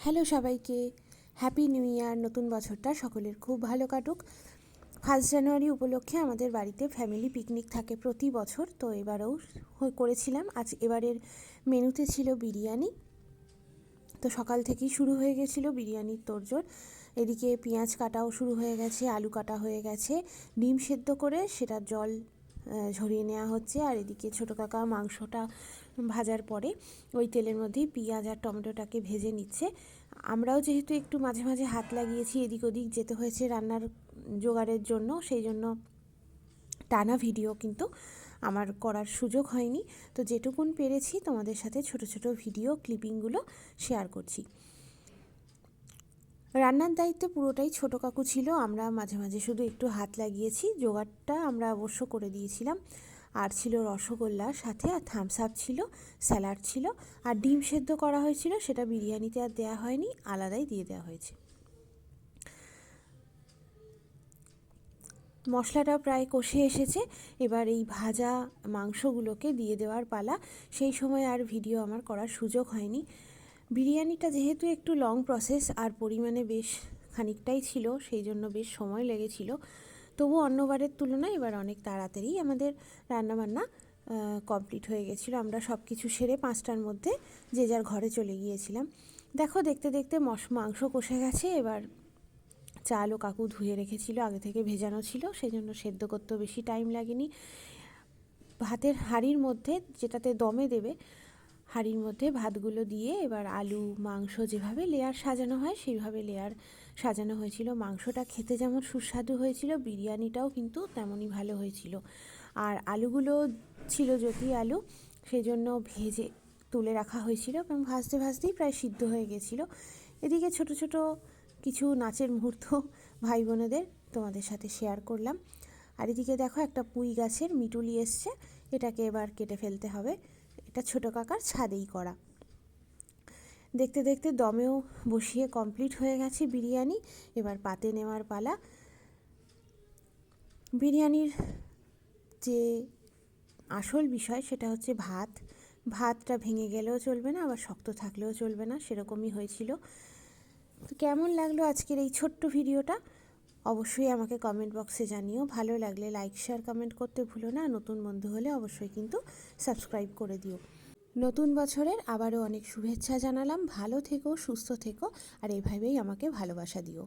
Hello সবাইকে, happy new year. নতুন বছরটা সকলের খুব ভালো কাটুক। 1 জানুয়ারি উপলক্ষে আমাদের বাড়িতে ফ্যামিলি পিকনিক থাকে প্রতি বছর, তো এবারেও করেছিলাম। এবারের মেনুতে ছিল বিরিয়ানি। তো সকাল থেকেই শুরু হয়ে গেছিলো বিরিয়ানির তোড়জোড়। এদিকে পেঁয়াজ কাটাও শুরু হয়ে গেছে, আলু কাটা হয়ে গেছে, ডিম সেদ্ধ করে সেটার জল ঝরিয়ে নেওয়া হচ্ছে। আর এদিকে ছোটো কাকা মাংসটা ভাজার পরে ওই তেলের মধ্যেই পেঁয়াজ আর টমেটোটাকে ভেজে নিচ্ছে। আমরাও যেহেতু একটু মাঝে মাঝে হাত লাগিয়েছি, এদিক ওদিক যেতে হয়েছে রান্নার জোগাড়ের জন্য, সেই জন্য টানা ভিডিও কিন্তু আমার করার সুযোগ হয়নি। তো যেটুকুন পেরেছি তোমাদের সাথে ছোট ছোট ভিডিও ক্লিপিংগুলো শেয়ার করছি। রান্নার দায়িত্বে পুরোটাই ছোটো কাকু ছিল, আমরা মাঝে মাঝে শুধু একটু হাত লাগিয়েছি। জোগাড়টা আমরা অবশ্য করে দিয়েছিলাম। আর ছিল রসগোল্লা সাথে, আর থামস আপ ছিল, স্যালাড ছিল, আর ডিম সেদ্ধ করা হয়েছিল। সেটা বিরিয়ানিতে আর দেওয়া হয়নি, আলাদাই দিয়ে দেওয়া হয়েছে। মশলাটা প্রায় কষে এসেছে, এবার এই ভাজা মাংসগুলোকে দিয়ে দেওয়ার পালা। সেই সময় আর ভিডিও আমার করার সুযোগ হয়নি। বিরিয়ানিটা যেহেতু একটু লং প্রসেস আর পরিমাণে বেশ খানিকটাই ছিল, সেই জন্য বেশ সময় লেগেছিল। তবু অন্যবারের তুলনায় এবার অনেক তাড়াতাড়ি আমাদের রান্নাবান্না কমপ্লিট হয়ে গেছিলো। আমরা সব কিছু সেরে 5টার মধ্যে যে যার ঘরে চলে গিয়েছিলাম। দেখো দেখতে দেখতে মাংস কষে গেছে। এবার চালও কাকু ধুয়ে রেখেছিল, আগে থেকে ভেজানো ছিল, সেই জন্য সেদ্ধ করতেও বেশি টাইম লাগেনি। ভাতের হাঁড়ির মধ্যে, যেটাতে দমে দেবে, হাঁড়ির মধ্যে ভাতগুলো দিয়ে এবার আলু মাংস যেভাবে লেয়ার সাজানো হয় সেইভাবে লেয়ার সাজানো হয়েছিল। মাংসটা খেতে যেমন সুস্বাদু হয়েছিল, বিরিয়ানিটাও কিন্তু তেমনই ভালো হয়েছিল। আর আলুগুলো ছিল জ্যোতি আলু, সেই জন্য ভেজে তুলে রাখা হয়েছিল এবং ভাজতে ভাজতেই প্রায় সিদ্ধ হয়ে গেছিলো। এদিকে ছোট ছোট কিছু নাচের মুহূর্ত ভাই বোনেদের তোমাদের সাথে শেয়ার করলাম। আর এদিকে দেখো একটা পুঁই গাছের মিটুলি এসছে, এটাকে এবার কেটে ফেলতে হবে। এটা ছোটো কাকার ছাদেই করা। দেখতে দেখতে দমেও বসিয়ে কমপ্লিট হয়ে গেছে বিরিয়ানি। এবার পাতে নেওয়ার পালা। বিরিয়ানির যে আসল বিষয় সেটা হচ্ছে ভাতটা ভেঙে গেলেও চলবে না, আবার শক্ত থাকলেও চলবে না, সেরকমই হয়েছিল। তো কেমন লাগলো আজকের এই ছোট্ট ভিডিওটা অবশ্যই আমাকে কমেন্ট বক্সে জানিও। ভালো লাগলে লাইক শেয়ার কমেন্ট করতে ভুলো না। নতুন বন্ধু হলে অবশ্যই কিন্তু সাবস্ক্রাইব করে দিও। নতুন বছরের আবারও অনেক শুভেচ্ছা জানালাম। ভালো থেকো, সুস্থ থেকো, আর এইভাবেই আমাকে ভালোবাসা দিও।